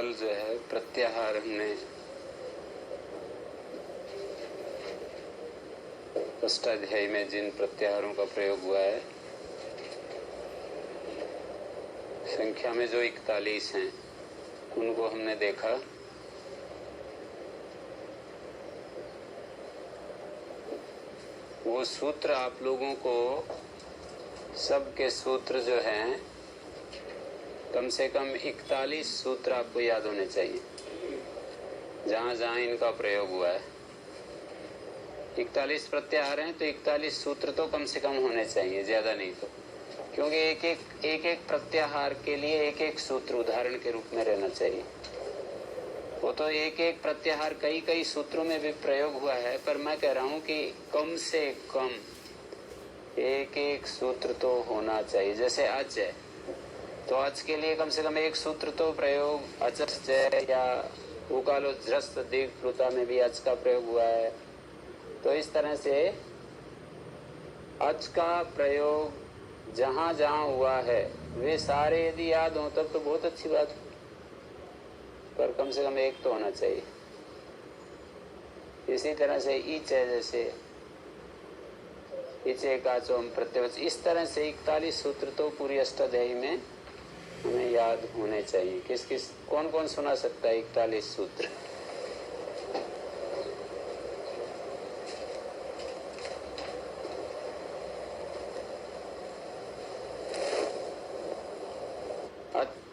कल जो है प्रत्याहार हमने अष्टाध्यायी में जिन प्रत्याहारों का प्रयोग हुआ है, संख्या में जो 41 हैं, उनको हमने देखा। वो सूत्र आप लोगों को, सबके सूत्र जो हैं, कम से कम 41 सूत्र आपको याद होने चाहिए, जहाँ जहाँ इनका प्रयोग हुआ है। 41 प्रत्याहार हैं तो 41 सूत्र तो कम से कम होने चाहिए, ज्यादा नहीं तो, क्योंकि एक एक प्रत्याहार के लिए एक एक सूत्र उदाहरण के रूप में रहना चाहिए। वो तो एक एक प्रत्याहार कई कई सूत्रों में भी प्रयोग हुआ है, पर मैं कह रहा हूँ कि कम से कम एक एक सूत्र तो होना चाहिए। जैसे अच है तो अच के लिए कम से कम एक सूत्र तो प्रयोग, अचस् या उकालो ध्रस्त दीर्घ प्लुता में भी अच का प्रयोग हुआ है। तो इस तरह से अच का प्रयोग जहाँ जहाँ हुआ है वे सारे यदि याद हों तब तो बहुत अच्छी बात है, पर कम से कम एक तो होना चाहिए। इसी तरह से ईच है, जैसे इचे का चोम प्रत्यवच, इस तरह से 41 सूत्र तो पूरी अष्टाध्यायी में हमें याद होने चाहिए। किस किस कौन कौन सुना सकता है 41 सूत्र?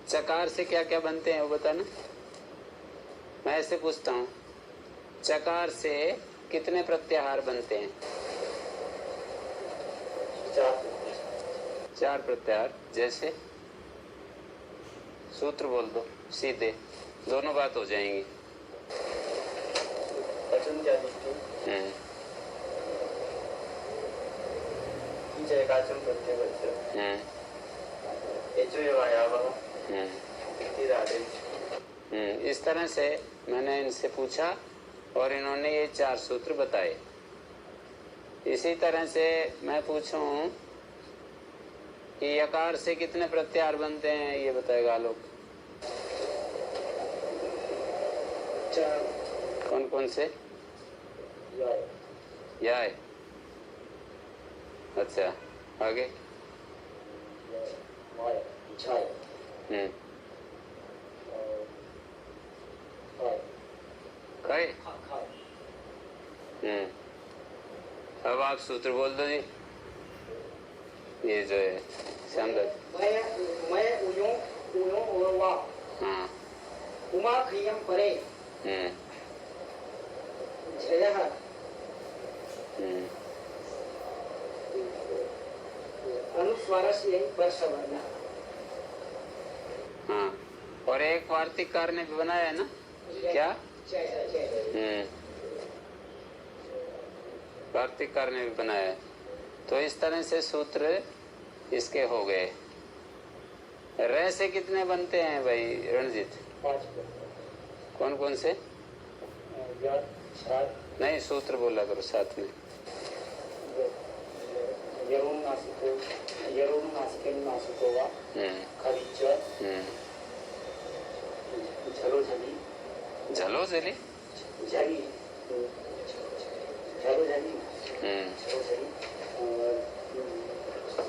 चकार से क्या क्या बनते हैं वो बताना। मैं ऐसे पूछता हूँ, चकार से कितने प्रत्याहार बनते हैं? 4 प्रत्याहार। जैसे सूत्र बोल दो सीधे, दोनों बात हो जाएंगी। इस तरह से मैंने इनसे पूछा और इन्होंने ये 4 सूत्र बताए। इसी तरह से मैं पूछूं कि यकार से कितने प्रत्याहार बनते हैं, ये बताएगा आलोक। 4। कौन कौन से? याय। अच्छा, आगे? अब आप सूत्र बोल दो जी। ये जो है श्यामदत्त। मैं उयो और वा। हाँ। उमा क्रियम परे। जयः। अनुस्वारस्य यही वर्षवर्ण। हाँ, और एक वार्तिककार ने भी बनाया है ना, क्या? वार्तिककार ने भी बनाया है। तो इस तरह से सूत्र इसके हो गए। र से कितने बनते हैं भाई रणजीत? 5। कौन कौन से? नहीं, सूत्र बोला करो साथ में। झलोझली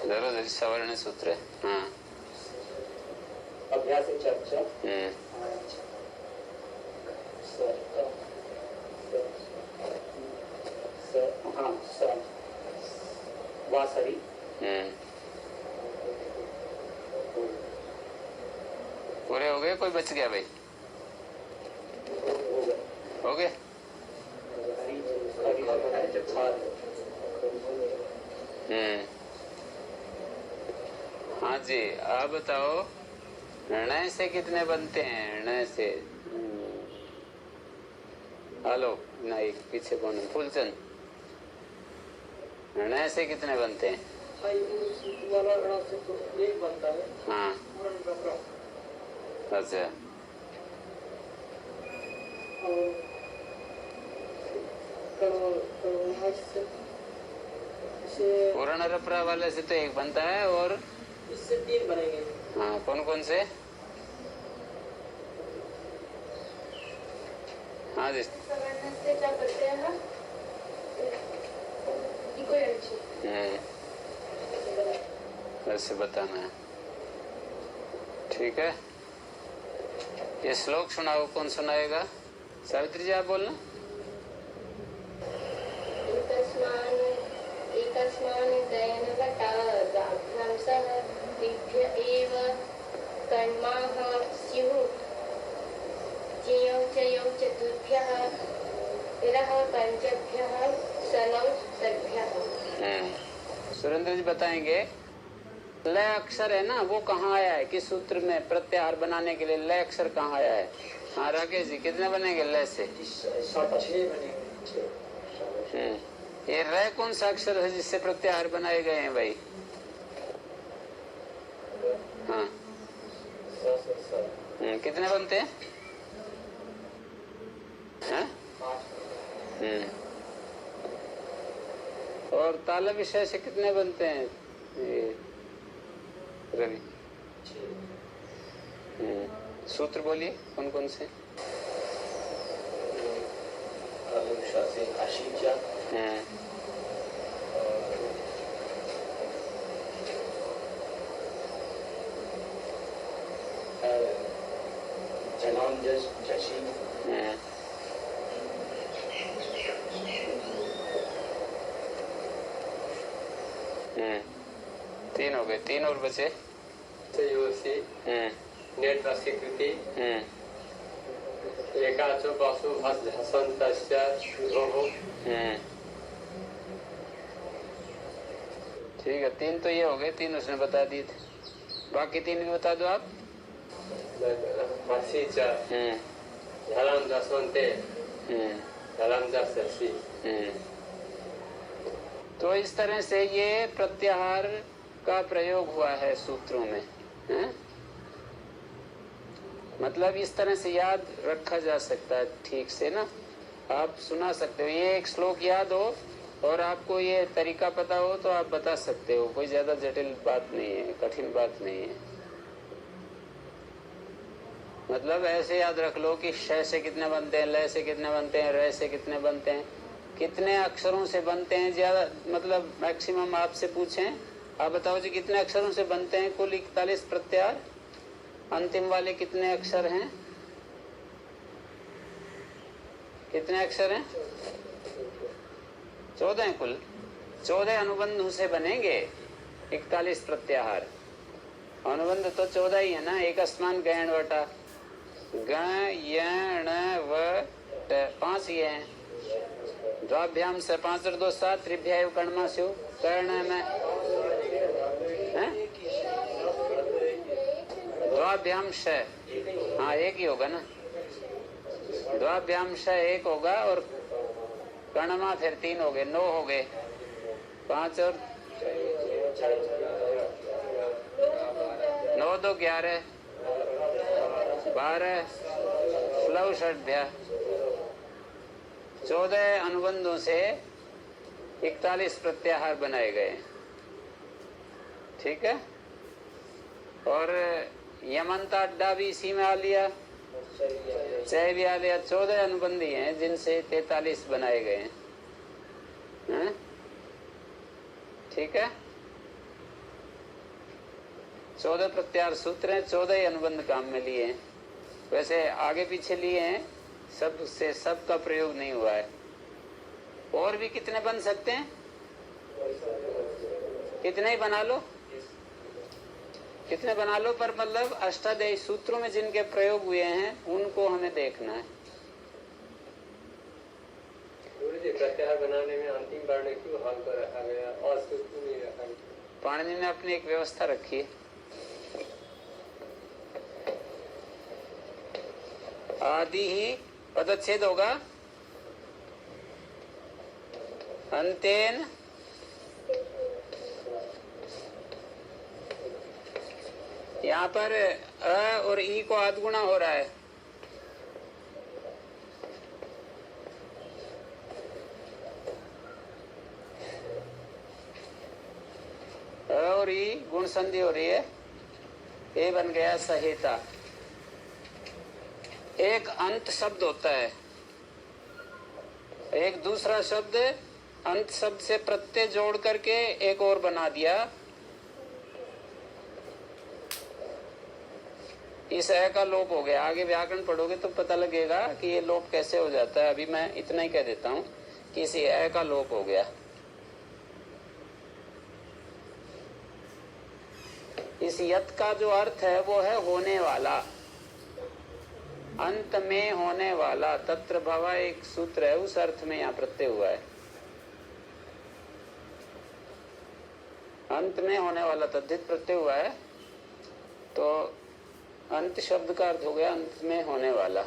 झलोझली सवर्ण सूत्र है। हाँ। अभ्यास चर्चा। हाँ, वासरी। पूरे हो गए? कोई बच गया भाई? हो गए? हाँ जी, आप बताओ ण से कितने बनते हैं? ण से हेलो, नहीं पीछे कौन है? फूलचंद, ण से कितने बनते हैं? एक बनता है। हाँ, अच्छा। पूर्ण रपरा वाले से तो एक बनता है और इससे 3 बनेंगे। हाँ, कौन कौन से? हाँ जी। वैसे बताना है। ठीक है, ये श्लोक सुनाओ। कौन सुनाएगा? सावित्री जी आप बोलना। एकस्मान् दयनवटाभ्यांसः दिभ्य एव कर्माः स्युः ज्ञेयौ च यौ चतुर्भ्यः इरः पञ्चभ्यः सनौ षड्भ्यः। सुरेंद्र जी बताएंगे। लय अक्षर है ना, वो कहाँ आया है? किस सूत्र में प्रत्याहार बनाने के लिए लय अक्षर कहाँ आया है? हाँ राकेश जी, कितने बनेंगे लय से? 6 बनेंगे। ये लय कौन सा अक्षर है जिससे प्रत्याहार बनाए गए हैं भाई? हाँ कितने बनते हैं? और ताला विषय से कितने बनते हैं रवि? सूत्र बोलिए कौन कौन से? तीन हो गए, तीन और बचे। एकाचो पशु हसन्तस्य ठीक है, तीन तो ये हो गए, तीन उसने बता दिए थे। बाकी तीन भी बता दो आप। हसी च झलम दसवंते झलम दससी। तो इस तरह से ये प्रत्याहार का प्रयोग हुआ है सूत्रों में, है? मतलब इस तरह से याद रखा जा सकता है ठीक से ना। आप सुना सकते हो, ये एक श्लोक याद हो और आपको ये तरीका पता हो तो आप बता सकते हो। कोई ज्यादा जटिल बात नहीं है, कठिन बात नहीं है। मतलब ऐसे याद रख लो कि श से कितने बनते हैं, लय से कितने बनते हैं, र से कितने बनते हैं, कितने अक्षरों से बनते हैं। ज्यादा मतलब मैक्सिमम आपसे पूछें, आप बताओ जी कितने अक्षरों से बनते हैं कुल 41 प्रत्याहार? अंतिम वाले कितने अक्षर हैं? कितने अक्षर हैं? 14 हैं कुल। 14 अनुबंधों से बनेंगे 41 प्रत्याहार। अनुबंध तो 14 ही है ना। एकस्मान् गयण वटा ग यण व 5 ही हैं। द्वाभ्याम से 5 और 2 7 त्रिभ्याय कर्णमा स्यु। कर्ण में द्वाभ्याम श, हाँ एक ही होगा ना। द्वाभ्याम श एक होगा और कर्णमा फिर 3 हो गए, 9 हो गए। 5 और 9 2 11 12 फ्लव षड्भ्या। 14 अनुबंधों से 41 प्रत्याहार बनाए गए। ठीक है। और यमंता अड्डा भी इसी में आ लिया, चय भी आ लिया। 14 अनुबंधी हैं जिनसे 43 बनाए गए हैं। ठीक है। 14 प्रत्याहार सूत्र हैं, 14 अनुबंध काम में लिए हैं। वैसे आगे पीछे लिए हैं, सब से सब का प्रयोग नहीं हुआ है। और भी कितने बन सकते हैं? कितने ही बना लो, कितने बना लो, पर मतलब अष्टाध्यायी सूत्रों में जिनके प्रयोग हुए हैं उनको हमें देखना है। प्रत्याहार बनाने में अंतिम वर्ण क्यों हाल पर रखा गया और सूत्र नहीं रखा गया? पाणिनि ने अपनी एक व्यवस्था रखी है। आदि ही पदच्छेद होगा, अंतेन यहाँ पर अ और ई को आधगुणा हो रहा है। अ और ई गुण संधि हो रही है। ए बन गया सहेता। एक अंत शब्द होता है, एक दूसरा शब्द अंत शब्द से प्रत्यय जोड़ करके एक और बना दिया। इस अ का लोप हो गया। आगे व्याकरण पढ़ोगे तो पता लगेगा कि ये लोप कैसे हो जाता है। अभी मैं इतना ही कह देता हूं कि इस अ का लोप हो गया। इस यत का जो अर्थ है वो है होने वाला, अंत में होने वाला। तत्र भवा एक सूत्र है, उस अर्थ में यहाँ प्रत्यय हुआ है। अंत में होने वाला तद्धित प्रत्यय हुआ है, तो अंत शब्द का अर्थ हो गया अंत में होने वाला।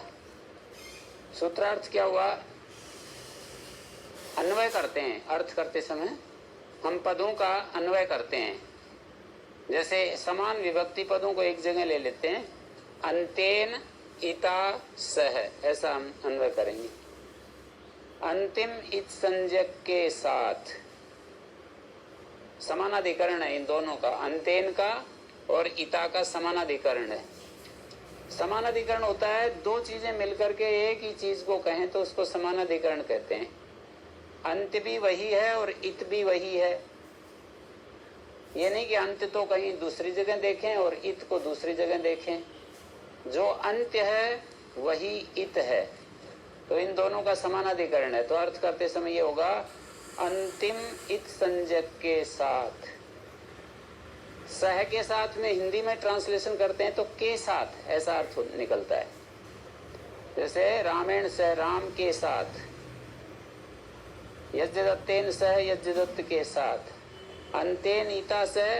सूत्रार्थ क्या हुआ? अन्वय करते हैं, अर्थ करते समय हम पदों का अन्वय करते हैं। जैसे समान विभक्ति पदों को एक जगह ले लेते हैं, अंतेन इता सह, ऐसा हम अन्वय करेंगे। अंतिम इत संज्ञक के साथ समानाधिकरण है इन दोनों का, अंतेन का और इता का समानाधिकरण है। समानाधिकरण होता है दो चीजें मिलकर के एक ही चीज को कहें तो उसको समानाधिकरण कहते हैं। अंत भी वही है और इत भी वही है। ये नहीं कि अंत तो कहीं दूसरी जगह देखें और इत को दूसरी जगह देखें। जो अंत्य है वही इत है, तो इन दोनों का समानाधिकरण है। तो अर्थ करते समय ये होगा अंतिम इत संज्ञक के साथ। सह के साथ में हिंदी में ट्रांसलेशन करते हैं तो के साथ ऐसा अर्थ निकलता है। जैसे रामेण सह, राम के साथ। यज्ञदत्तेन सह, यज्ञदत्त के साथ। अंतेन इता सह,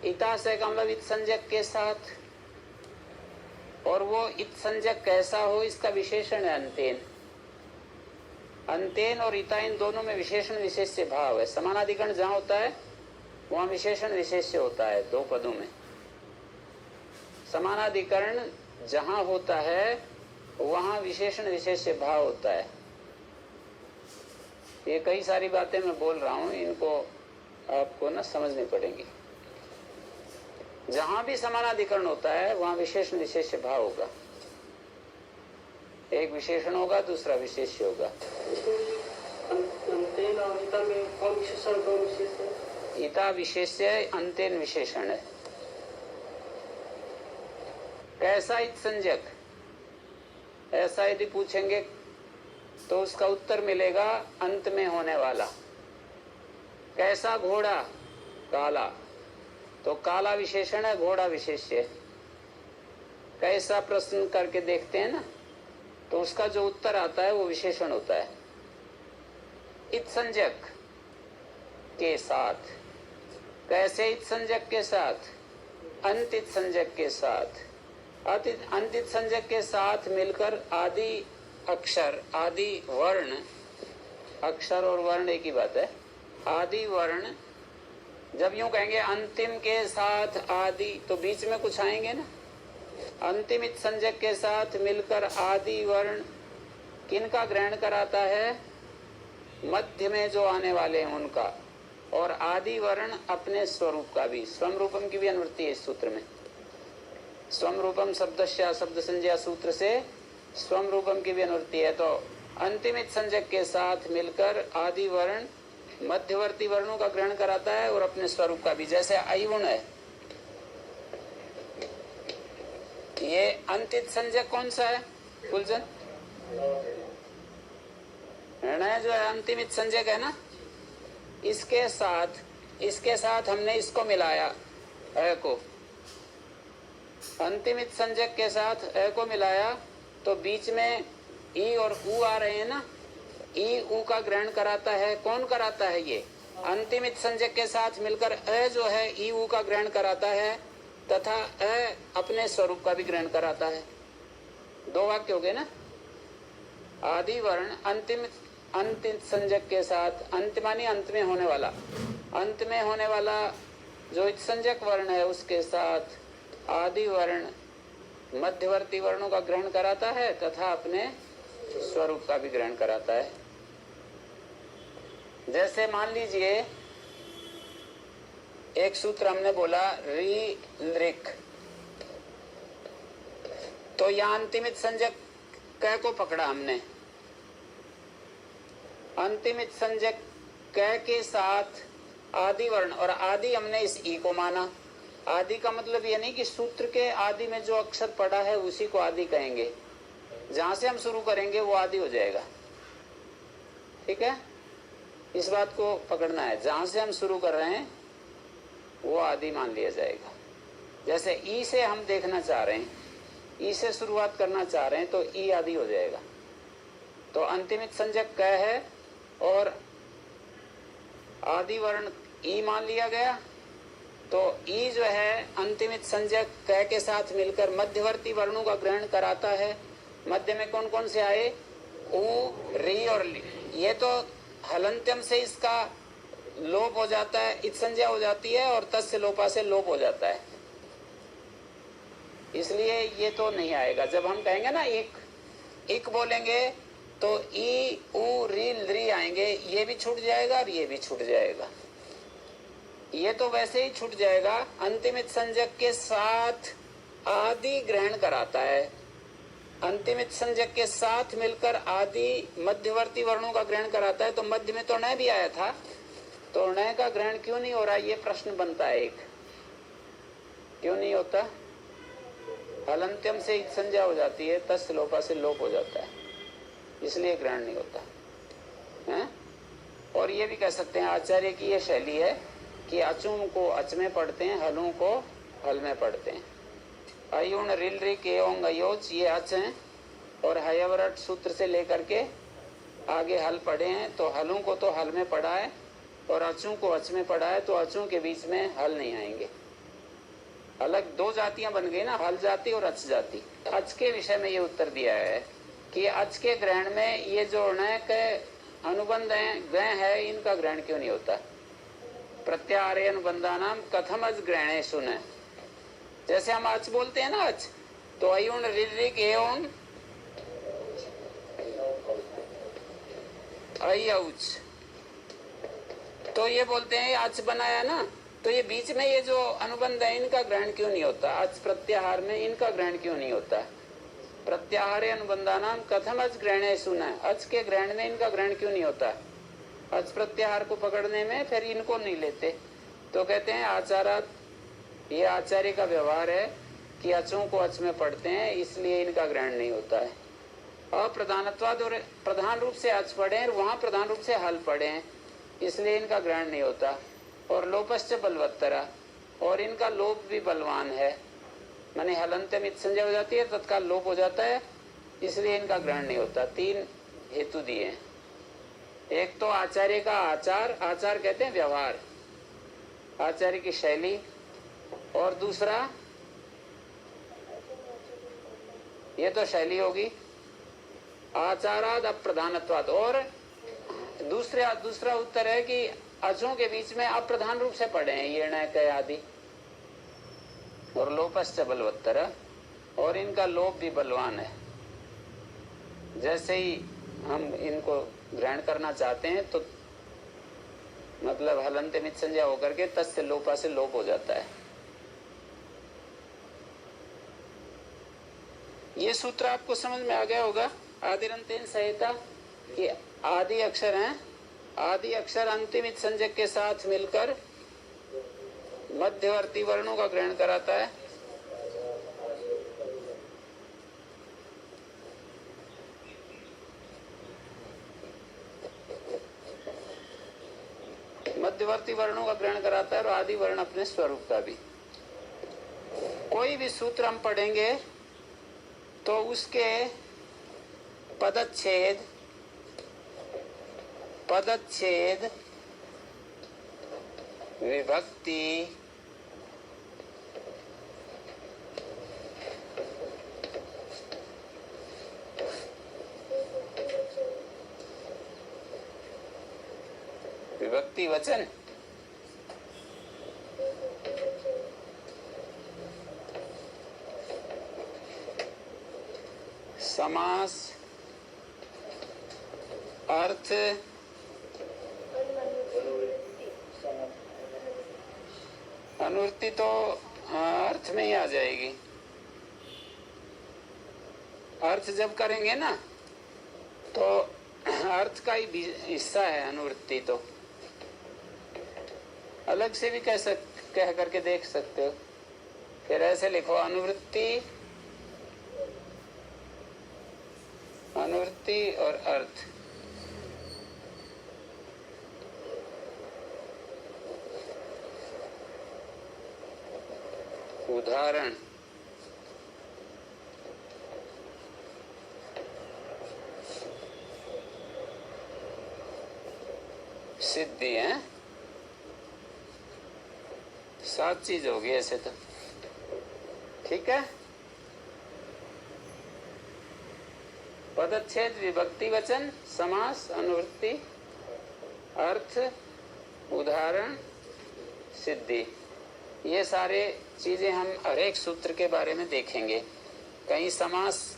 इता सह का मतलब इत संज्ञक के साथ। और वो इत संज्ञक कैसा हो इसका विशेषण है अंतेन। अंतेन और इता इन दोनों में विशेषण विशेष्य भाव है। समानाधिकरण जहाँ होता है वहाँ विशेषण विशेष्य होता है दो पदों में। समानाधिकरण जहाँ होता है वहाँ विशेषण विशेष्य भाव होता है। ये कई सारी बातें मैं बोल रहा हूँ, इनको आपको ना समझनी पड़ेंगी। जहाँ भी समानाधिकरण होता है वहाँ विशेषण विशेष्य भाव होगा। एक विशेषण होगा, दूसरा विशेष्य होगा। अंतेन और इता में कौन विशेषण कौन विशेष है? इता विशेष्य है, अंतेन विशेषण है। कैसा इत संज्ञक, ऐसा यदि पूछेंगे तो उसका उत्तर मिलेगा अंत में होने वाला। कैसा घोड़ा, काला, तो काला विशेषण है, घोड़ा विशेष्य है। कैसा प्रश्न करके देखते हैं ना, तो उसका जो उत्तर आता है वो विशेषण होता है। इत संज्ञक के साथ, कैसे इत संज्ञक के साथ? अंतित संज्ञक के साथ। अंतित संज्ञक के साथ मिलकर आदि अक्षर, आदि वर्ण, अक्षर और वर्ण एक ही बात है। आदि वर्ण जब यूं कहेंगे अंतिम के साथ आदि, तो बीच में कुछ आएंगे ना। अंतिम इत संज्ञक के साथ मिलकर आदि वर्ण किनका ग्रहण कराता है? मध्य में जो आने वाले हैं उनका। और आदि वर्ण अपने स्वरूप का भी, स्वम रूपम की भी अनुवृत्ति है इस सूत्र में। स्वम रूपम शब्दस्या शब्द संज्ञा सूत्र से स्वम रूपम की भी अनुवृत्ति है। तो अंतिम इत संज्ञक के साथ मिलकर आदि वर्ण मध्यवर्ती वर्णों का ग्रहण कराता है और अपने स्वरूप का भी। जैसे अयुण है, ये अंतित संज्ञक कौन सा है फुलजन? निर्णय जो है अंतिमित संज्ञक है ना, इसके साथ हमने इसको मिलाया, अ को। अंतिमित संज्ञक के साथ अ को मिलाया तो बीच में ई और उ आ रहे हैं ना। ई उ का ग्रहण कराता है। कौन कराता है? ये अंतिमित संज्ञक के साथ मिलकर अ जो है ई उ का ग्रहण कराता है तथा अ अपने स्वरूप का भी ग्रहण कराता है। दो वाक्य हो गए ना। आदि वर्ण अंतिम संज्ञक के साथ, अंत मानी अंत में होने वाला, अंत में होने वाला जो संज्ञक वर्ण है उसके साथ आदि वर्ण मध्यवर्ती वर्णों का ग्रहण कराता है तथा अपने स्वरूप का भी ग्रहण कराता है। जैसे मान लीजिए एक सूत्र हमने बोला री नृक, तो यहां अंतिमित संज्ञक क को पकड़ा हमने। अंतिम संज्ञक क के साथ आदि वर्ण, और आदि हमने इस ई को माना। आदि का मतलब ये नहीं कि सूत्र के आदि में जो अक्षर पड़ा है उसी को आदि कहेंगे, जहां से हम शुरू करेंगे वो आदि हो जाएगा। ठीक है, इस बात को पकड़ना है, जहां से हम शुरू कर रहे हैं वो आदि मान लिया जाएगा। जैसे ई से हम देखना चाह रहे हैं, ई से शुरुआत करना चाह रहे हैं तो ई आदि हो जाएगा। तो अंतिमित संज्ञक क है और आदि वर्ण ई मान लिया गया, तो ई जो है अंतिमित संज्ञक क के साथ मिलकर मध्यवर्ती वर्णों का ग्रहण कराता है। मध्य में कौन कौन से आए? उ, री और ली। ये तो हलंत्यम से इसका लोप हो जाता है, इत संज्ञा हो जाती है, और तस्य लोपा से लोप हो जाता है, इसलिए ये तो नहीं आएगा। जब हम कहेंगे ना इक बोलेंगे तो ई, उ, री, री आएंगे, ये भी छूट जाएगा और ये भी छूट जाएगा। ये तो वैसे ही छूट जाएगा। अंतिमित संज्ञक के साथ आदि ग्रहण कराता है, अंतिमित संज्ञक के साथ मिलकर आदि मध्यवर्ती वर्णों का ग्रहण कराता है। तो मध्य में तो न भी आया था, तो न का ग्रहण क्यों नहीं हो रहा, ये प्रश्न बनता है एक, क्यों नहीं होता? हलंत्यम से इत संज्ञा हो जाती है, तस्य लोपा से लोप हो जाता है, इसलिए ग्रहण नहीं होता है। और ये भी कह सकते हैं आचार्य की ये शैली है कि अचुम को अच में पढ़ते हैं, हलों को हल में पढ़ते हैं। अयुण, रिल, रिक, एओंग, अयोच ये अच हैं, और हयवरट सूत्र से लेकर के आगे हल पढ़े हैं, तो हलों को तो हल में पढ़ा है और अचों को अच में पढ़ा है, तो अचों के बीच में हल नहीं आएंगे। अलग दो जातियां बन गई ना, हल जाति और अच जाति। अच के विषय में ये उत्तर दिया है कि अच के ग्रहण में ये जो ण के अनुबंध है, ग है, इनका ग्रहण क्यों नहीं होता? प्रत्याहारे अनुबंधानाम कथम अच ग्रहणे सुन। जैसे हम अच बोलते हैं ना, अच तो अयुण, रिल, रिक, एओंग, अयौच, तो ये बोलते हैं अच बनाया ना, तो ये बीच में ये जो अनुबंध है इनका ग्रहण क्यों नहीं होता? अच प्रत्याहार में इनका ग्रहण क्यों नहीं होता? प्रत्याहारे अनुबंधानाम कथम अच ग्रहणे सुन। अच के ग्रहण में इनका ग्रहण क्यों नहीं होता? अच प्रत्याहार को पकड़ने में फिर इनको नहीं लेते, तो कहते हैं आचारात, ये आचार्य का व्यवहार है कि अचों को अच में पढ़ते हैं, इसलिए इनका ग्रहण नहीं होता है। अप्रधानत्वाद, और प्रधान रूप से अच पढ़े हैं, वहां प्रधान रूप से हल पढ़े हैं, इसलिए इनका ग्रहण नहीं होता। और लोपश्च बलवत्तरा, और इनका लोप भी बलवान है, माने हलंत्यम इत संज्ञा हो जाती है, तत्काल लोप हो जाता है, इसलिए इनका ग्रहण नहीं होता। तीन हेतु दिए। एक तो आचार्य का आचार, आचार कहते हैं व्यवहार, आचार्य की शैली, और दूसरा ये तो शैली होगी, आचाराद अप्रधानत्वाद, और दूसरा उत्तर है कि अचों के बीच में अप्रधान रूप से पढ़े हैं ये ण क आदि, और लोपश्च बलवत्तर, और इनका लोप भी बलवान है। जैसे ही हम इनको ग्रहण करना चाहते हैं तो मतलब हलंत्यमित संज्ञा होकर के तस्य लोपा से लोप हो जाता है। ये सूत्र आपको समझ में आ गया होगा। आदिरंतेन संहिता ये आदि अक्षर हैं, आदि अक्षर अंतिमित संज्ञक के साथ मिलकर मध्यवर्ती वर्णों का ग्रहण कराता है। मध्यवर्ती वर्णों का ग्रहण कराता है और आदि वर्ण अपने स्वरूप का भी। कोई भी सूत्र हम पढ़ेंगे तो उसके पदच्छेद विभक्ति विभक्ति वचन समास अर्थ अनुवृत्ति तो अर्थ में ही आ जाएगी। अर्थ जब करेंगे ना तो अर्थ का ही हिस्सा है अनुवृत्ति। तो अलग से भी कह करके देख सकते हो। फिर ऐसे लिखो अनुवृत्ति और अर्थ। उदाहरण सिद्धि है। 7 चीज होगी ऐसे तो। ठीक है। पदच्छेद, विभक्ति वचन, समास, अनुवृत्ति, अर्थ, उदाहरण, सिद्धि, ये सारे चीजें हम हर एक सूत्र के बारे में देखेंगे। कहीं समास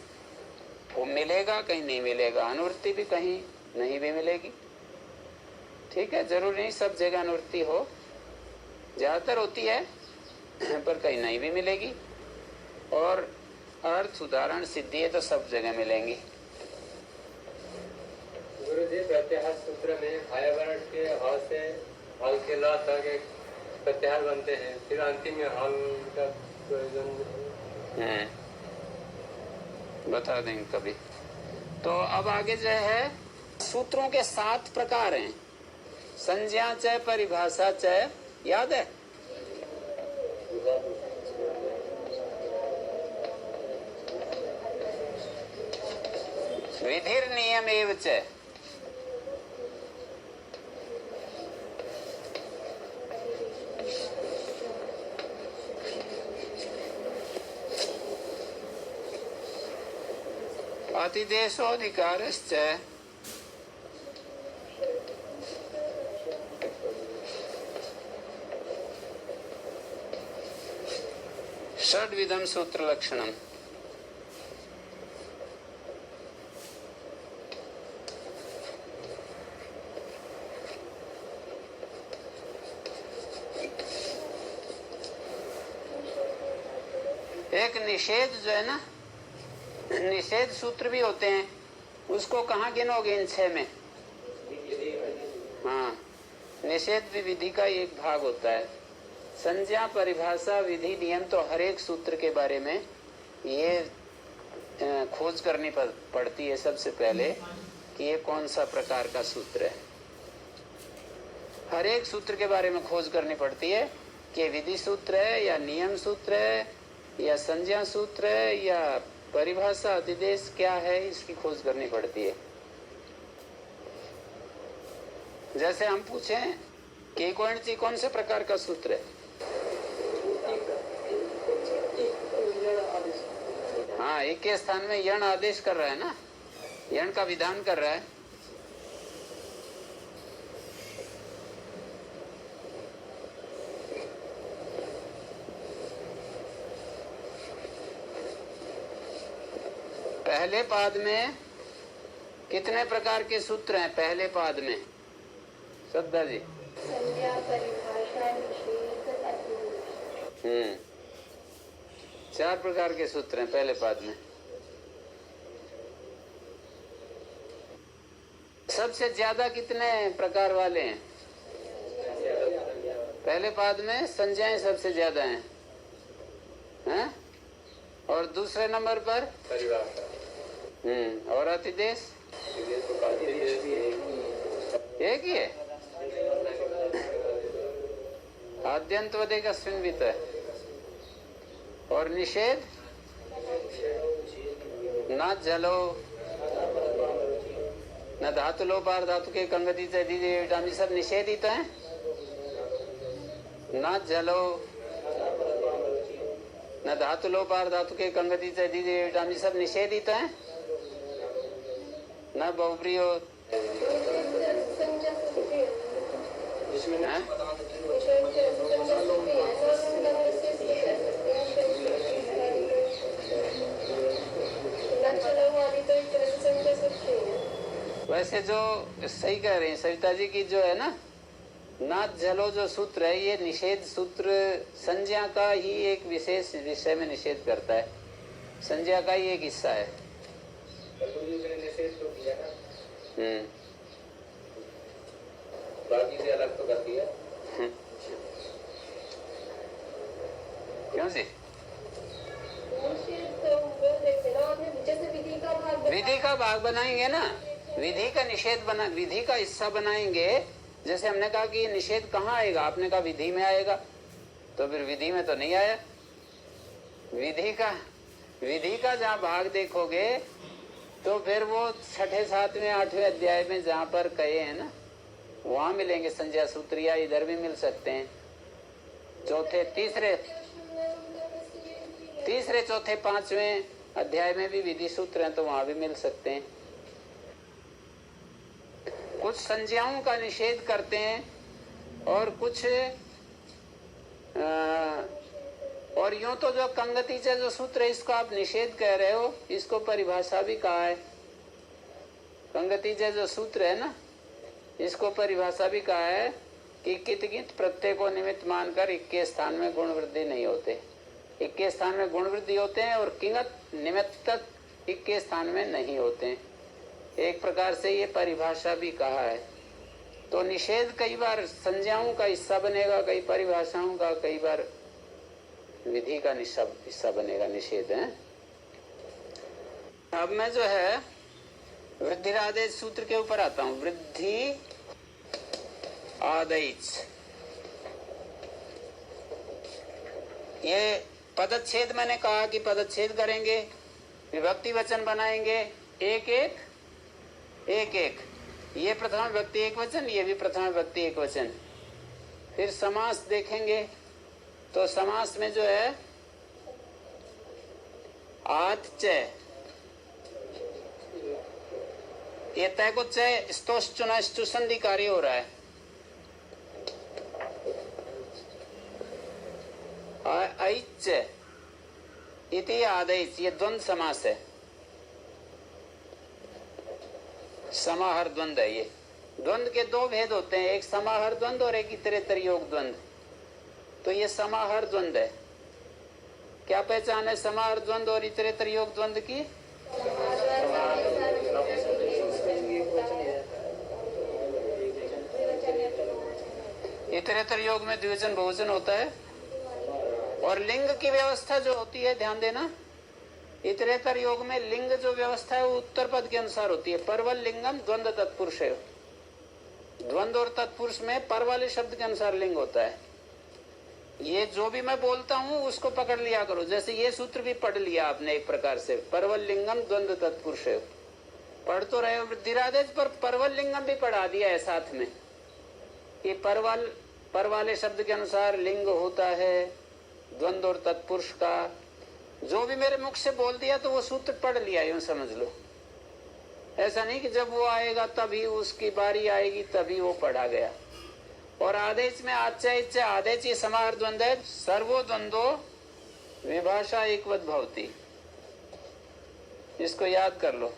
मिलेगा, कहीं नहीं मिलेगा। अनुवृत्ति भी कहीं नहीं भी मिलेगी। ठीक है। जरूर नहीं सब जगह अनुवृत्ति हो, ज्यादातर होती है पर कहीं नहीं भी मिलेगी। और अर्थ, उदाहरण, सिद्धि ये तो सब जगह मिलेंगी। गुरु जी प्रत्याहार सूत्र में हाय वर्ण के हा से हाल के ला तक एक प्रत्याहार बनते हैं, फिर अंतिम में हाल का प्रयोजन बता देंगे कभी। तो अब आगे जो है सूत्रों के 7 प्रकार हैं। संज्ञा च, परिभाषा च, याद है? विधिर नियम एव च। अतिदेशोऽधिकारश्च। षड्विधम सूत्र लक्षणम। एक निषेध जो है ना, निषेध सूत्र भी होते हैं। उसको कहाँ गिनोगे इन 6 में? हाँ, निषेध भी विधि का एक भाग होता है। संज्ञा, परिभाषा, विधि, नियम तो हर एक सूत्र के बारे में ये खोज करनी पड़ती है सबसे पहले कि ये कौन सा प्रकार का सूत्र है। हर एक सूत्र के बारे में खोज करनी पड़ती है कि विधि सूत्र है या नियम सूत्र है या संज्ञा सूत्र है या परिभाषा, अधिदेश क्या है, इसकी खोज करनी पड़ती है। जैसे हम पूछें कि कौन से प्रकार का सूत्र है? हाँ, एक के स्थान में यण आदेश कर रहा है ना, यण का विधान कर रहा है। पहले पाद में कितने प्रकार के सूत्र हैं? पहले पाद में श्रद्धा जी? संज्ञा, परिभाषा, निषेध, अधिदेश। 4 प्रकार के सूत्र हैं पहले पाद में। सबसे ज्यादा कितने प्रकार वाले हैं? पहले पाद में संज्ञाएं सबसे ज्यादा हैं, हैं? और दूसरे नंबर पर परिभाषा। और अतिदेश एक ही है। आद्यंतवदेक अस्मिन् वित्त। और निषेध न जलो न धातु लोपार धातु के कंगति से सब निषेध ही तो है। न जलो न धातु लोपार धातु के कंगति से सब निषेध ही तो है। न बहुप्रियो वैसे जो सही कह रहे हैं सविता जी की जो है ना, नाथ जलो जो सूत्र है ये निषेध सूत्र संज्ञा का ही एक विशेष विषय में निषेध करता है। संज्ञा का ही एक हिस्सा है। बाकी से अलग तो करती है। क्यों जी? निषेध तो वो देखते ना आपने जैसे विधि का भाग विधि का भाग बनाएंगे ना, विधि का निषेध बना, विधि का हिस्सा बनाएंगे। जैसे हमने कहा कि निषेध कहाँ आएगा, आपने कहा विधि में आएगा, तो फिर विधि में तो नहीं आया। विधि का जहाँ भाग देखोगे तो फिर वो छठे सातवें आठवें अध्याय में जहाँ पर कहे हैं ना, वहां मिलेंगे संज्ञा सूत्र, या इधर भी मिल सकते हैं। चौथे तीसरे चौथे पांचवें अध्याय में भी विधि सूत्र हैं, तो वहां भी मिल सकते हैं। कुछ संज्ञाओं का निषेध करते हैं और कुछ और यूं तो जो कंगति से जो सूत्र है, इसको आप निषेध कह रहे हो, इसको परिभाषा भी कहा है। कंगति से जो सूत्र है ना, इसको परिभाषा भी कहा है कि कित प्रत्यय को निमित्त मानकर इक्के स्थान में गुण वृद्धि नहीं होते। इक्के स्थान में गुण वृद्धि होते हैं और किंगत निमित्त इक्के स्थान में नहीं होते हैं। एक प्रकार से ये परिभाषा भी कहा है। तो निषेध कई बार संज्ञाओं का हिस्सा बनेगा, कई परिभाषाओं का, कई बार विधि का हिस्सा बनेगा निषेध है। अब मैं जो है वृद्धि आदेश सूत्र के ऊपर आता हूं। वृद्धि आदेश, ये पदच्छेद मैंने कहा कि पदच्छेद करेंगे, विभक्ति वचन बनाएंगे, एक एक। ये प्रथम विभक्ति एक वचन, ये भी प्रथम विभक्ति एक वचन। फिर समास देखेंगे, तो समास में जो है आत च, ये तय को च स्तोष चुना संधि कार्य हो रहा है। ऐच इति आदेश, ये द्वंद्व समास है, समाहर द्वंद्व है। ये द्वंद्व के दो भेद होते हैं, एक समाहर द्वंद्व और एक इतरेतर योग द्वंद्व। तो ये समाहर द्वंद्व है। क्या पहचान है समाहर द्वंद्व और इतरेतर योग द्वंद्व की? इतरेतर योग में द्विवचन बहुवचन होता है, और लिंग की व्यवस्था जो होती है, ध्यान देना, इतरेतर योग में लिंग जो व्यवस्था है वो उत्तर पद के अनुसार होती है। परवल लिंगम द्वंद्व तत्पुरुष है। द्वंद्व और तत्पुरुष में पर वाले शब्द के अनुसार लिंग होता है। ये जो भी मैं बोलता हूँ उसको पकड़ लिया करो। जैसे ये सूत्र भी पढ़ लिया आपने एक प्रकार से, परवल लिंगम द्वंद्व तत्पुरुष है। पढ़ तो रहे हो वृद्धिरादेश, पर परवल लिंगम भी पढ़ा दिया है साथ में कि पर वाले शब्द के अनुसार लिंग होता है द्वंद्व और तत्पुरुष का। जो भी मेरे मुख से बोल दिया तो वो सूत्र पढ़ लिया, यूं समझ लो। ऐसा नहीं कि जब वो आएगा तभी उसकी बारी आएगी तभी वो पढ़ा गया। और आदेश में आच्य आदेश ये समाहार द्वंद्व है। सर्वो द्वंद्वो विभाषा एकवत भवति, इसको याद कर लो।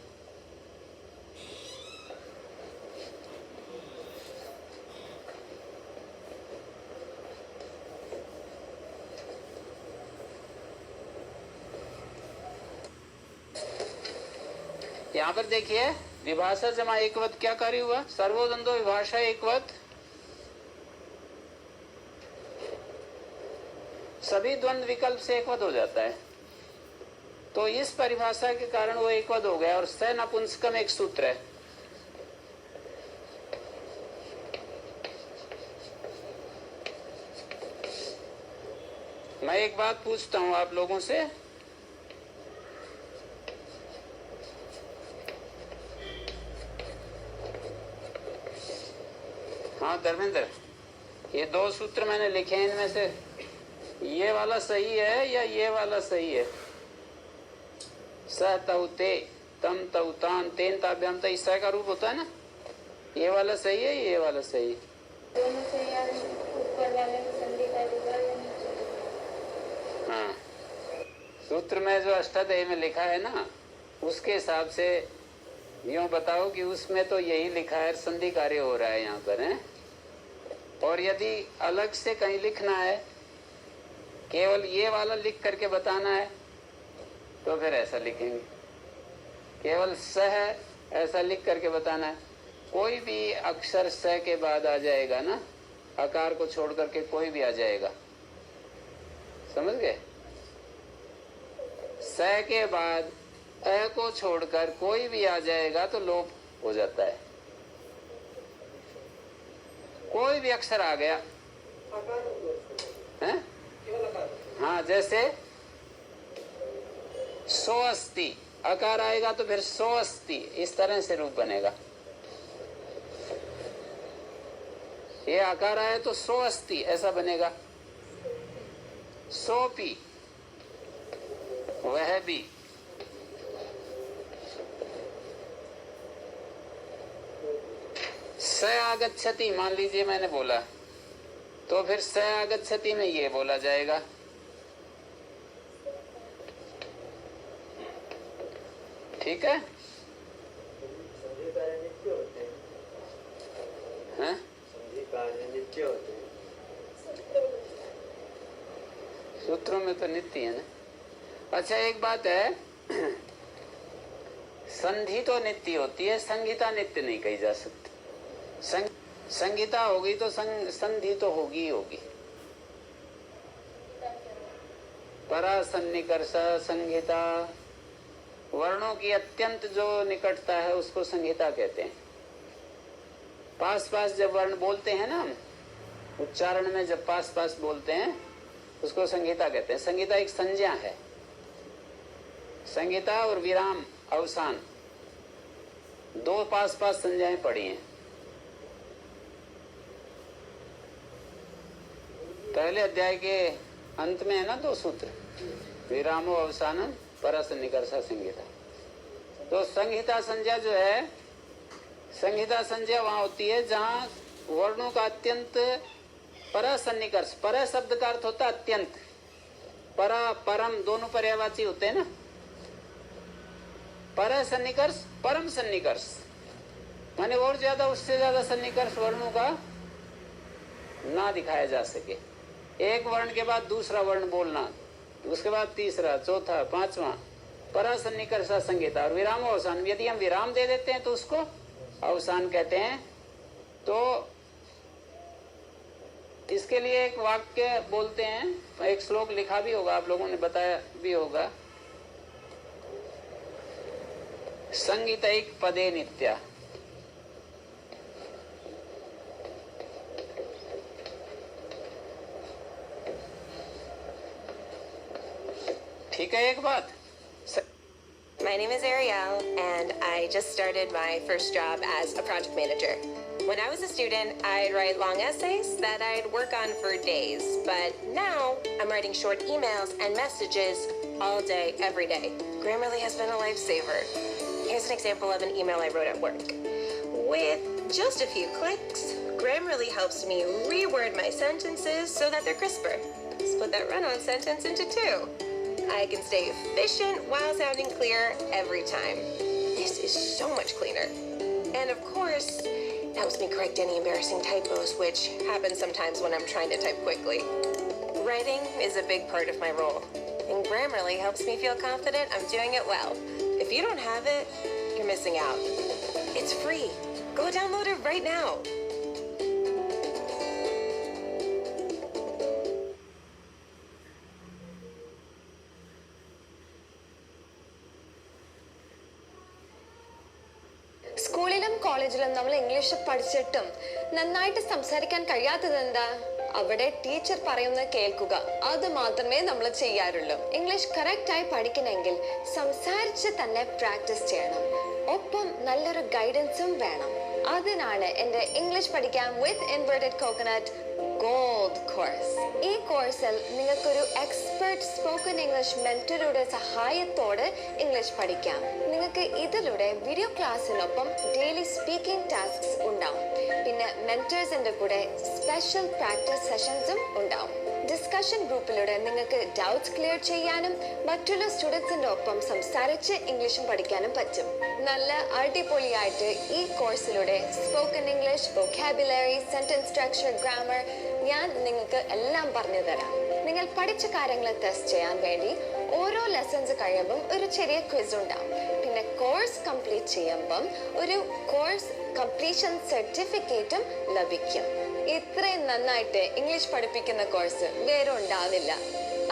यहाँ पर देखिए विभाषा जमा एकवत क्या कार्य हुआ? सर्वोद्वंद्व विभाषा एकवत, सभी द्वंद्व विकल्प से एकवत हो जाता है। तो इस परिभाषा के कारण वो एकवत हो गया। और स नपुंसकम एक सूत्र है। मैं एक बात पूछता हूं आप लोगों से, हाँ धर्मेंद्र, ये दो सूत्र मैंने लिखे हैं, इनमें से ये वाला सही है या ये वाला सही है? स तौते तम तौतान तेन ताभ्याम, तो इस का रूप होता है ना। ये वाला सही है, ये वाला सही है? दोनों से यार ऊपर वाले में संधि का होगा या नीचे? हाँ, सूत्र में जो अष्टाध्यायी में लिखा है ना, उसके हिसाब से यूं बताओ कि उसमें तो यही लिखा है, संधि कार्य हो रहा है यहाँ पर है। और यदि अलग से कहीं लिखना है, केवल ये वाला लिख करके बताना है, तो फिर ऐसा लिखेंगे। केवल सह ऐसा लिख करके बताना है, कोई भी अक्षर स के बाद आ जाएगा ना, आकार को छोड़ करके कोई भी आ जाएगा, समझ गए? स के बाद अ को छोड़कर कोई भी आ जाएगा तो लोप हो जाता है। कोई भी अक्षर आ गया है? हाँ, जैसे सोअस्ति, अकार आएगा तो फिर सोअस्ति, इस तरह से रूप बनेगा। ये आकार आया तो सोअस्ति ऐसा बनेगा। सोपी, वह भी। स आगच्छति, मान लीजिए मैंने बोला, तो फिर स आगच्छति में ये बोला जाएगा। ठीक है? हाँ? सूत्रों में तो नित्य है ना। अच्छा, एक बात है, संधि तो नित्य होती है, संहिता नित्य नहीं कही जा सकती। संहिता होगी तो संधि तो होगी ही होगी। परा, सन्निकर्ष, संहिता, वर्णों की अत्यंत जो निकटता है उसको संहिता कहते हैं। पास पास जब वर्ण बोलते हैं ना हम, उच्चारण में जब पास पास बोलते हैं उसको संहिता कहते हैं। संहिता एक संज्ञा है। संहिता और विराम, अवसान, दो पास पास संज्ञाएं पड़ी हैं। पहले अध्याय के अंत में है ना दो सूत्र, विरामो अवसानम परसन्निकर्षा संहिता। तो संहिता संज्ञा जो है, संहिता संज्ञा वहां होती है जहां वर्णों का अत्यंत परसन्निकर्ष, पर शब्द का अर्थ होता है अत्यंत, परा परम दोनों पर्यायवाची होते हैं ना। पर सन्निकर्ष, परम सन्निकर्ष, माने और ज्यादा, उससे ज्यादा सन्निकर्ष वर्णों का ना दिखाया जा सके। एक वर्ण के बाद दूसरा वर्ण बोलना, उसके बाद तीसरा, चौथा, पांचवा, परा सन्निकर्षा संहिता। और विराम अवसान, यदि हम विराम दे देते हैं तो उसको अवसान कहते हैं। तो इसके लिए एक वाक्य बोलते हैं, एक श्लोक लिखा भी होगा, आप लोगों ने बताया भी होगा, संगीतैक पदे नित्या। ठीक है, एक बात। My name is Ariel, and I just started my first job as a project manager. When I was a student, I'd write long essays that I'd work on for days, but now I'm writing short emails and messages all day, every day. Grammarly has been a lifesaver. Here's an example of an email I wrote at work. With just a few clicks, Grammarly helps me reword my sentences so that they're crisper. Split that run-on sentence into two. I can stay efficient while sounding clear every time. This is so much cleaner. And of course, it helps me correct any embarrassing typos, which happen sometimes when I'm trying to type quickly. Writing is a big part of my role, and Grammarly helps me feel confident I'm doing it well. If you don't have it, you're missing out. It's free. Go download it right now. സ്കൂളിലും കോളേജിലും നമ്മൾ English പഠിച്ചിട്ടും നന്നായിട്ട് സംസാരിക്കാൻ കഴിയാത്തത് എന്താ? അവിടെ teacher പറയുന്നത് കേൾക്കുക, അത് മാത്രമേ നമ്മൾ ചെയ്യാറുള്ളൂ. ഇംഗ്ലീഷ് കറക്റ്റായി പഠിക്കണമെങ്കിൽ സംസാരിച്ച് തന്നെ പ്രാക്ടീസ് ചെയ്യണം. ഒപ്പം നല്ലൊരു ഗൈഡൻസും വേണം. അതിനാണ് എൻ്റെ ഇംഗ്ലീഷ് പഠിക്കാൻ വിത്ത് ഇൻവേർട്ടഡ് കോക്കനട്ട് ഗോൾഡ് കോഴ്സ്. ഈ കോഴ്സിൽ നിങ്ങൾക്കൊരു എക്സ്പെർട്ട് സ്പോക്കൺ ഇംഗ്ലീഷ് മെന്ററുടെ സഹായത്തോടെ ഇംഗ്ലീഷ് പഠിക്കാം. നിങ്ങൾക്ക് ഇതിലൂടെ വീഡിയോ ക്ലാസ്സിനൊപ്പം ഡെയിലി സ്പീക്കിംഗ് ടാസ്ക്സ് ഉണ്ടാവും. പിന്നെ മെന്റേഴ്സിന്റെ കൂടെ സ്പെഷ്യൽ പ്രാക്ടീസ് സെഷൻസും ഉണ്ടാവും. ഡിസ്കഷൻ ഗ്രൂപ്പിലൂടെ നിങ്ങൾക്ക് ഡൗട്ട്സ് ക്ലിയർ ചെയ്യാനും മറ്റുള്ള സ്റ്റുഡൻസിന്റെ ഒപ്പം സംസാരിച്ച് ഇംഗ്ലീഷും പഠിക്കാനും പറ്റും. നല്ല അടിപൊളിയായിട്ട് ഈ കോഴ്സിലൂടെ spoken English, vocabulary, sentence structure, grammar ഞാൻ നിങ്ങൾക്ക് എല്ലാം പറഞ്ഞു തരാം. നിങ്ങൾ പഠിച്ച കാര്യങ്ങൾ ടെസ്റ്റ് ചെയ്യാൻ വേണ്ടി ഓരോ ലെസൺസ് കഴിയുമ്പം ഒരു ചെറിയ ക്വിസ് ഉണ്ടാവും. പിന്നെ ഇങ്ങനെ കോഴ്സ് കംപ്ലീറ്റ് ചെയ്യുമ്പം ഒരു കോഴ്സ് കംപ്ലീഷൻ സർട്ടിഫിക്കറ്റും ലഭിക്കും. ഇത്രയും നന്നായിട്ട് ഇംഗ്ലീഷ് പഠിപ്പിക്കുന്ന കോഴ്സ് വേറെ ഉണ്ടാവില്ല.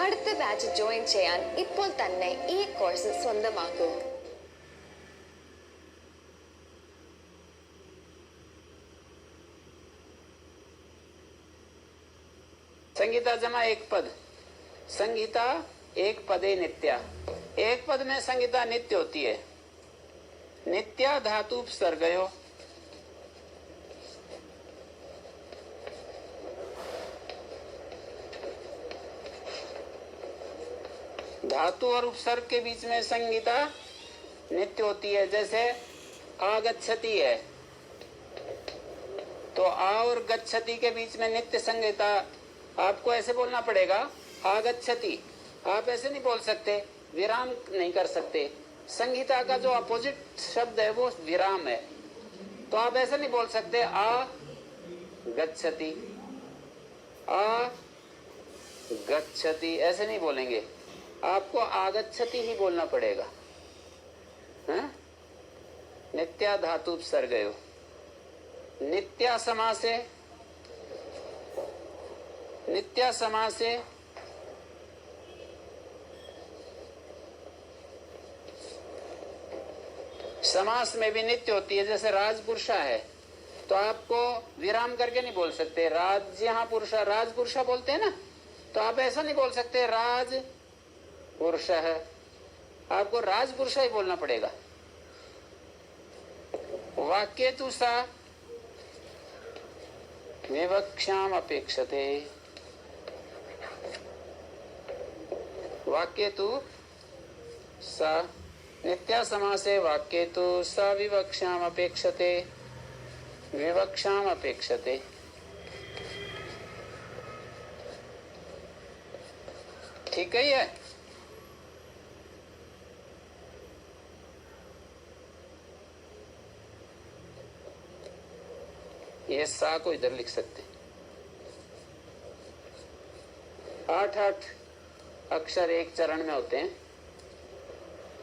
അടുത്ത ബാച്ച് ജോയിൻ ചെയ്യാൻ ഇപ്പോൾ തന്നെ ഈ കോഴ്സ് സ്വന്തമാക്കൂ. संगीता जमा एक पद. संगीता एक पदे नित्या. एक पद में संगीता नित्य होती है. नित्या धातु उपसर्गयो. धातु और उपसर्ग के बीच में संगीता नित्य होती है. जैसे आगच्छति है तो आ और गच्छति के बीच में नित्य संगीता. आपको ऐसे बोलना पड़ेगा आगच्छति. आप ऐसे नहीं बोल सकते, विराम नहीं कर सकते. संगीता का जो अपोजिट शब्द है वो विराम है. तो आप ऐसे नहीं बोल सकते आ गच्छति, आ गच्छति, ऐसे नहीं बोलेंगे. आपको आगच्छति ही बोलना पड़ेगा. नित्या धातु उपसर्गयो. नित्या समास है. नित्या समास है. समास में भी नित्य होती है. जैसे राजपुरुषा है तो आपको विराम करके नहीं बोल सकते राज्य पुरुषा. राजपुरुषा बोलते हैं ना, तो आप ऐसा नहीं बोल सकते राज पुरुष है. आपको राजपुरुषा ही बोलना पड़ेगा. वाक्ये तु सा विवक्षाम अपेक्षते. वाक्ये तु सा नित्या समासे. वाक्ये तु सा विवक्षाम अपेक्षते. विवक्षाम अपेक्षते. ठीक है ये. ये सा को इधर लिख सकते. 8 अक्षर एक चरण में होते हैं.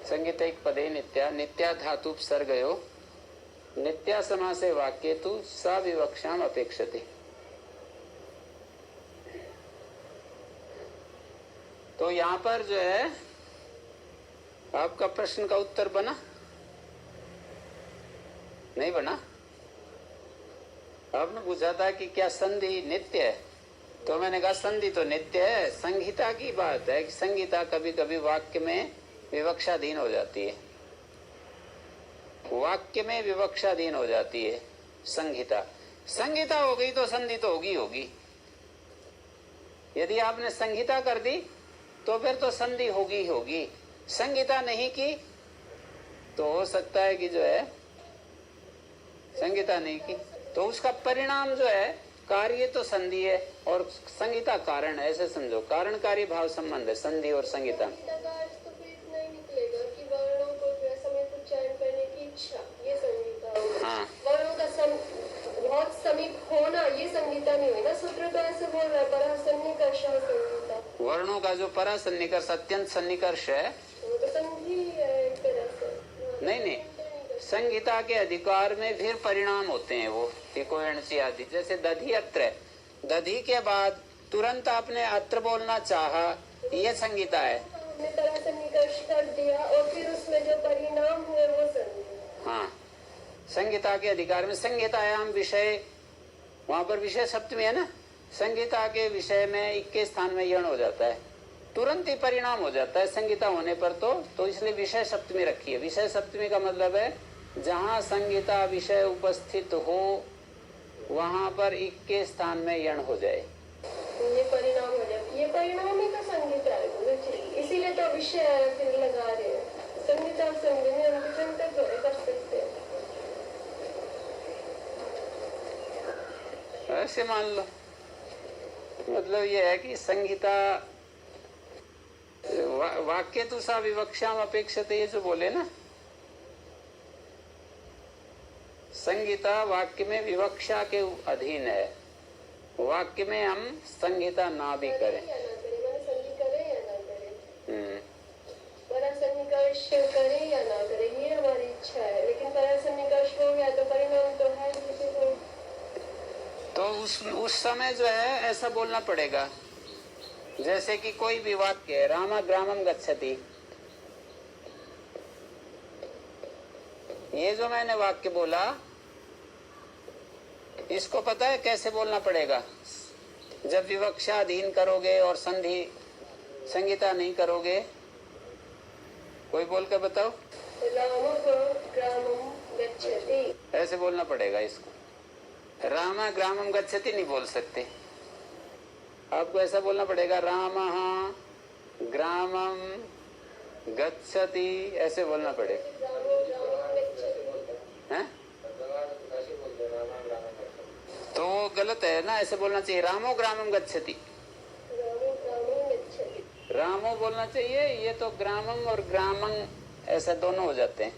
संगीत एक पदे नित्या. नित्या धातु उपसर्गयो. नित्या समासे. वाक्ये तु सा विवक्षाम अपेक्षते. तो यहाँ पर जो है आपका प्रश्न का उत्तर बना नहीं बना. आपने पूछा था कि क्या संधि नित्य है, तो मैंने कहा संधि तो नित्य है. संहिता की बात है कि संहिता कभी कभी वाक्य में विवक्षाधीन हो जाती है. वाक्य में विवक्षाधीन हो जाती है संहिता. संहिता हो गई तो संधि तो होगी होगी. यदि आपने संहिता कर दी तो फिर तो संधि होगी होगी. संहिता नहीं की तो हो सकता है कि जो है संहिता नहीं की तो उसका परिणाम जो है कार्य तो संधि है और संहिता कारण है. ऐसे समझो, कारण कार्य भाव संबंध है संधि और संहिता. संहिता का अर्थ तो फिर इतना ही निकलेगा कि वर्णों को जो है समय पर चयन करने की इच्छा, ये संहिता होगी. हाँ. वर्णों का बहुत समीप होना ये संहिता नहीं हुई ना. सूत्र तो ऐसे बोल रहा है परासन्निकर्ष संहिता. वर्णों का जो परासन्निकर्ष अत्यंत सन्निकर्ष है. तो संधि है एक तरह से. नहीं, संहिता के अधिकार में फिर परिणाम होते हैं वो टिकोयणसी आदि. जैसे दधि अत्र है, दधि के बाद तुरंत आपने अत्र बोलना चाहा, ये संहिता है. हमने परासन्निकर्ष कर दिया और फिर उसमें जो परिणाम हुए वो संधि. हाँ, संहिता के अधिकार में. संहितायाम विषय, वहां पर विषय सप्तमी है ना. संहिता के विषय में 21 स्थान में यण हो जाता है, तुरंत ही परिणाम हो जाता है संहिता होने पर. तो इसलिए विषय सप्तमी रखी है. विषय सप्तमी का मतलब है जहाँ संहिता विषय उपस्थित हो वहां पर 21 स्थान में यण हो जाए. ये परिणाम हो जाए. ये परिणाम ही तो संहिता है, इसीलिए तो विषय फिर लगा रहे हैं. संहिता संधि में हम कुछ अंतर थोड़े कर सकते हैं. ऐसे मान लो. मतलब ये है कि संहिता वाक्य तो सा विवक्षाम अपेक्षते, ये जो बोले ना, संहिता वाक्य में विवक्षा के अधीन है. वाक्य में हम संहिता ना भी करें. संधि करे या ना करे, परासन्निकर्ष करे या ना करे, ये अच्छा है, लेकिन पर सन्निकर्ष हो गया तो परिणाम तो है किसी को। तो उस समय जो है ऐसा बोलना पड़ेगा। जैसे कि कोई भी वाक्य है, रामा ग्रामम गच्छति, ये जो मैंने वाक्य बोला इसको पता है कैसे बोलना पड़ेगा? जब विवक्षा अधीन करोगे और संधि संहिता नहीं करोगे, कोई बोल के बताओ। रामो ग्रामम गच्छति, ऐसे बोलना पड़ेगा इसको। रामा ग्रामम गच्छति नहीं बोल सकते, आपको ऐसा बोलना पड़ेगा, रामः ग्रामम गच्छति, ऐसे बोलना पड़ेगा। रामो ग्रामम गच्छति, हैं? तो वो गलत है ना, ऐसे बोलना चाहिए रामो ग्रामम गच्छति। रामो ग्रामम गच्छति, रामो बोलना चाहिए, ये तो ग्रामम और ग्रामं ऐसे दोनों हो जाते हैं।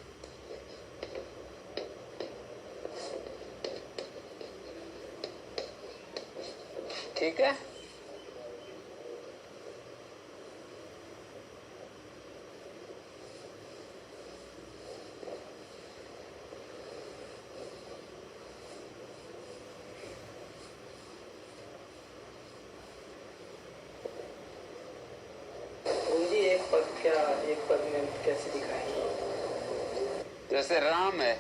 ठीक है, गुरुजी एक पद में कैसे दिखाएंगे? जैसे राम है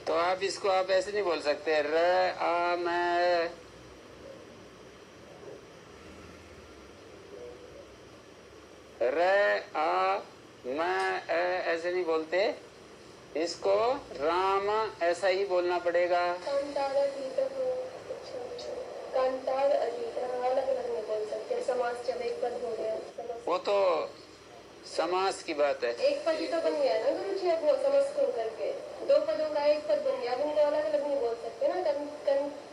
तो आप इसको आप ऐसे नहीं बोल सकते, र आ मैं, र आ मैं ऐसे नहीं बोलते, इसको राम ऐसा ही बोलना पड़ेगा। कांतार अधीत हो, कांतार अधीत अलग अलग नहीं बोल सकते। समास जब एक पद हो गया, समास वो तो समास की बात है। एक पद ही तो बन गया ना गुरुजी, अब वो समास को करके दो पदों का एक पद बन गया, अब उनको अलग अलग नहीं बोल सकते ना।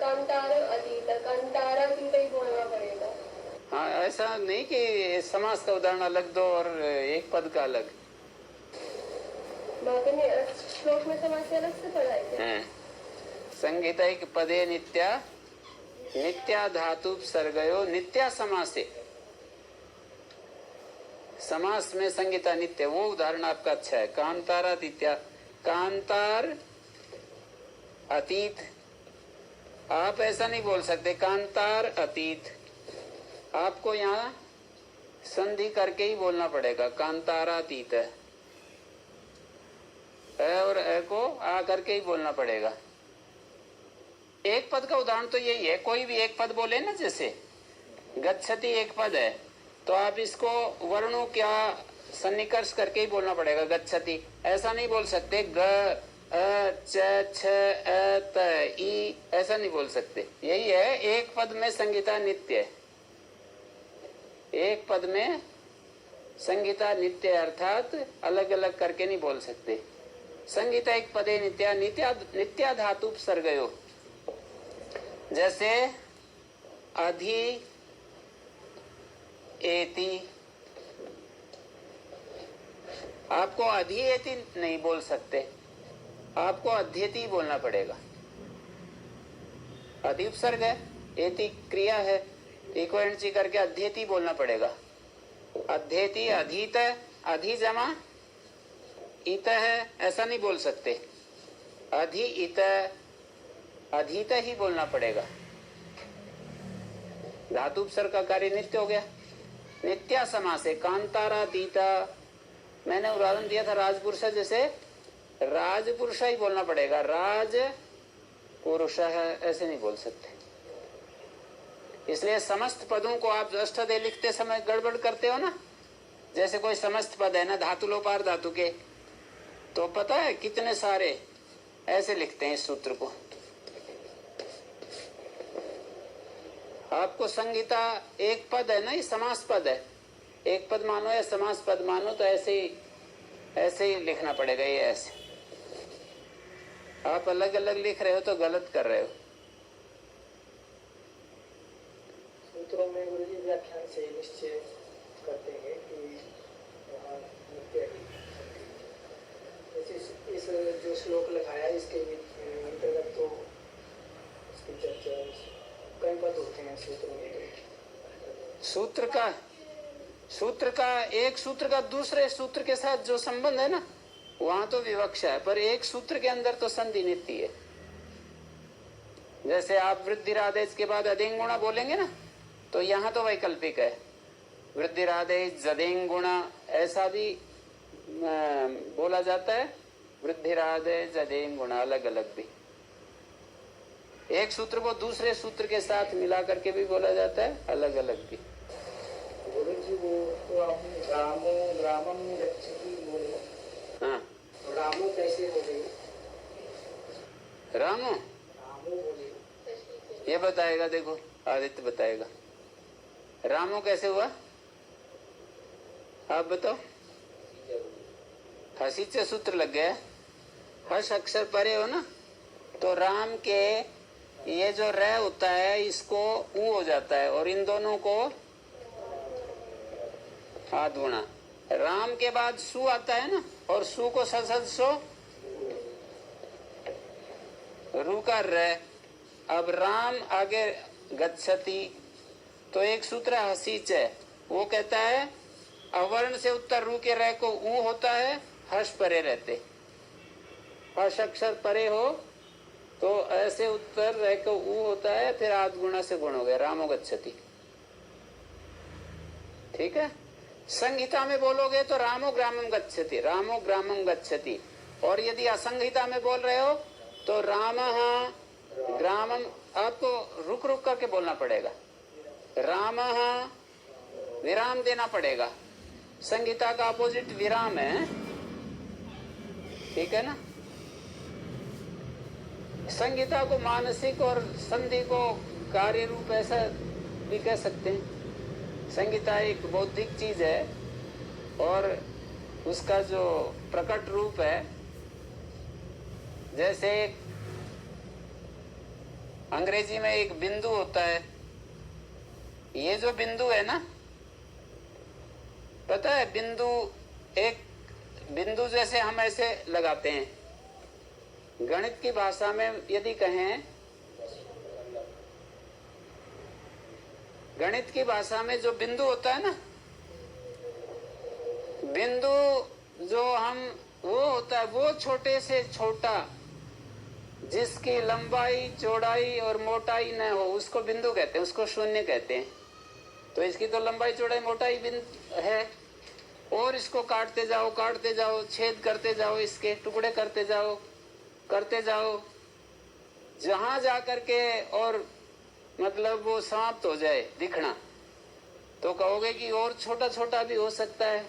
कांतार अधीत, कांतार अधीत ही बोलना पड़ेगा। हाँ, ऐसा नहीं कि समास का उदाहरण अलग दो और एक पद का अलग। बाकी ने श्लोक में समास अलग से पढ़ाई थे। संगीतैक पदे नित्या, नित्या धातु सर्गयो नित्या समासे। समास में संगीता नित्य, वो उदाहरण आपका अच्छा है। कांतारातीत्या, कांतार अतीत, आप ऐसा नहीं बोल सकते कांतार अतीत, आपको यहाँ संधि करके ही बोलना पड़ेगा। कांतारातीत है, ए और ए को आ करके ही बोलना पड़ेगा। एक पद का उदाहरण तो यही है, कोई भी एक पद बोले ना, जैसे गच्छति एक पद है तो आप इसको वर्णों क्या सन्निकर्ष करके ही बोलना पड़ेगा। गच्छति ऐसा नहीं बोल सकते, ग अ च छ अ त ई, ऐसा नहीं बोल सकते। यही है, एक पद में संगीता नित्य है, एक पद में संगीता नित्य अर्थात अलग अलग करके नहीं बोल सकते। संगीता एक पदे नित्या, नित्या धातु सर्गयो, जैसे अधि एति, आपको अधि एति नहीं बोल सकते, आपको अध्येति बोलना पड़ेगा। अधि उपसर्ग है, एति क्रिया है, इको एंड करके अध्येति बोलना पड़ेगा। अध्येति, अधीत, अधि जमा इत है, ऐसा नहीं बोल सकते। अधि इत, अधीत ही बोलना पड़ेगा। धातु उपसर्ग का कार्य नित्य हो गया। नित्या समास है, कांतारातीता, मैंने उदाहरण दिया था राजपुरुष, जैसे राजपुरुष ही बोलना पड़ेगा, राज पुरुष है ऐसे नहीं बोल सकते। इसलिए समस्त पदों को आप अष्टदय लिखते समय गड़बड़ करते हो ना, जैसे कोई समस्त पद है ना धातु लोपार धातु के, तो पता है कितने सारे ऐसे लिखते हैं इस सूत्र को। आपको संगीता एक पद है ना, ये समास पद है, एक पद मानो या समास पद मानो, तो ऐसे ही लिखना पड़ेगा। ये ऐसे आप अलग अलग लिख रहे हो तो गलत कर रहे हो। सूत्रों में गुरुजी व्याख्यान से निश्चय करते हैं कि वहाँ नित्य है। इस जो श्लोक लिखाया इसके अंतर्गत तो इसकी चर्चा कई पद होते हैं सूत्रों में। सूत्र का एक सूत्र का दूसरे सूत्र के साथ जो संबंध है ना, वहां तो विवक्षा है, पर एक सूत्र के अंदर तो संधि नित्य है। जैसे आप वृद्धिरादेश के बाद अदेंगुणा बोलेंगे ना, तो यहाँ तो वैकल्पिक है, वृद्धिरादेश जदेंगुणा ऐसा भी बोला जाता है, वृद्धिरादेश जदेंगुणा अलग अलग भी। एक सूत्र को दूसरे सूत्र के साथ मिला करके भी बोला जाता है, अलग अलग भी। गुरु जी वो तो आपने रामो रामम गच्छति बोले, हाँ, रामो कैसे हो गई? रामो रामो बोले ये बताएगा, देखो आदित्य बताएगा रामो कैसे हुआ, आप बताओ। हसीचे सूत्र लग गया, हर्ष अक्षर परे हो ना, तो राम के ये जो र होता है इसको ऊ हो जाता है, और इन दोनों को हाथ गुणा। राम के बाद सु आता है ना, और सु को सो रू का र। अब राम आगे गच्छति, तो एक सूत्र हसीच है, वो कहता है अवर्ण से उत्तर रू के र को ऊ होता है, हर्ष परे रहते, हर्ष अक्षर परे हो तो ऐसे उत्तर रह को ऊ होता है, फिर आद गुणा से गुण हो गया, रामो गच्छति। ठीक है। संहिता में बोलोगे तो रामो ग्रामम गच्छति, रामो ग्रामम गच्छति। और यदि असंहिता में बोल रहे हो तो रामः ग्रामम, आपको रुक रुक करके बोलना पड़ेगा, रामः विराम देना पड़ेगा। संहिता का अपोजिट विराम है, ठीक है ना। संहिता को मानसिक और संधि को कार्य रूप ऐसा भी कह सकते हैं। संहिता एक बौद्धिक चीज है और उसका जो प्रकट रूप है, जैसे अंग्रेजी में एक बिंदु होता है, ये जो बिंदु है ना, पता है बिंदु, एक बिंदु जैसे हम ऐसे लगाते हैं, गणित की भाषा में यदि कहें, गणित की भाषा में जो बिंदु होता है ना, बिंदु जो हम वो होता है, वो छोटे से छोटा जिसकी लंबाई चौड़ाई और मोटाई न हो उसको बिंदु कहते हैं, उसको शून्य कहते हैं। तो इसकी तो लंबाई चौड़ाई मोटाई बिंदु है, और इसको काटते जाओ, छेद करते जाओ, इसके टुकड़े करते जाओ, जहां जा करके और मतलब वो समाप्त हो जाए दिखना, तो कहोगे कि और छोटा छोटा भी हो सकता है,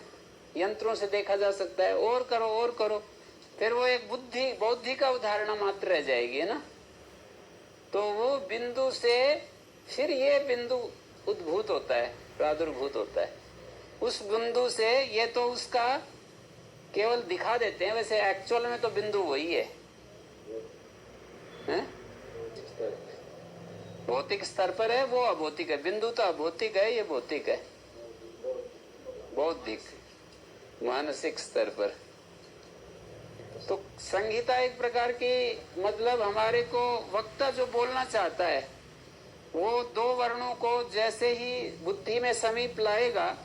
यंत्रों से देखा जा सकता है, और करो, फिर वो एक बौद्धि का उदाहरण मात्र रह जाएगी, है ना। तो वो बिंदु से फिर ये बिंदु उद्भूत होता है, प्रादुर्भूत होता है। उस बिंदु से ये तो उसका केवल दिखा देते हैं, वैसे एक्चुअल में तो बिंदु वही है, भौतिक स्तर पर है, वो अभौतिक है। बिंदु तो अभौतिक है, ये भौतिक है, बौद्धिक मानसिक स्तर पर। तो संहिता एक प्रकार की, मतलब हमारे को वक्ता जो बोलना चाहता है वो दो वर्णों को जैसे ही बुद्धि में समीप लाएगा,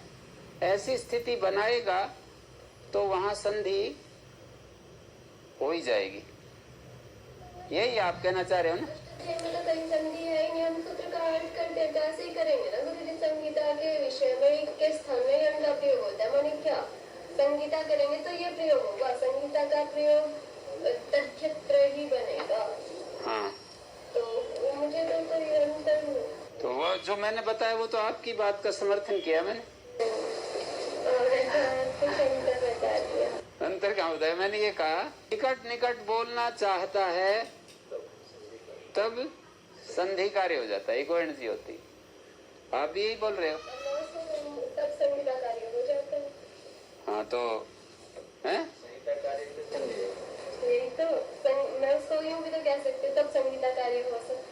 ऐसी स्थिति बनाएगा, तो वहां संधि हो ही जाएगी। यही आप कहना चाह रहे हो ना। मतलब कहीं संधि है ही नहीं, हम सूत्र का अर्थ करते हैं, तो ऐसे ही करेंगे ना गुरु जी। संहिता के विषय में के स्थान में यंग का प्रयोग होता है, माने क्या, संहिता करेंगे तो ये प्रयोग होगा, संहिता का प्रयोग तक्षत्र ही बनेगा। हाँ, तो मुझे तो कोई अंतर नहीं। तो वो जो मैंने बताया वो तो आपकी बात का समर्थन किया मैंने, अंतर क्या होता है। मैंने ये कहा निकट बोलना चाहता है तब संधि कार्य हो जाता है, इक्विवेलेंसी होती है। आप भी यही बोल रहे हो, तब संहिता कार्य हो जाता है। हाँ, तो है यही तो मैं उसको यूं भी तो कह सकते, तब संहिता कार्य हो सकता है।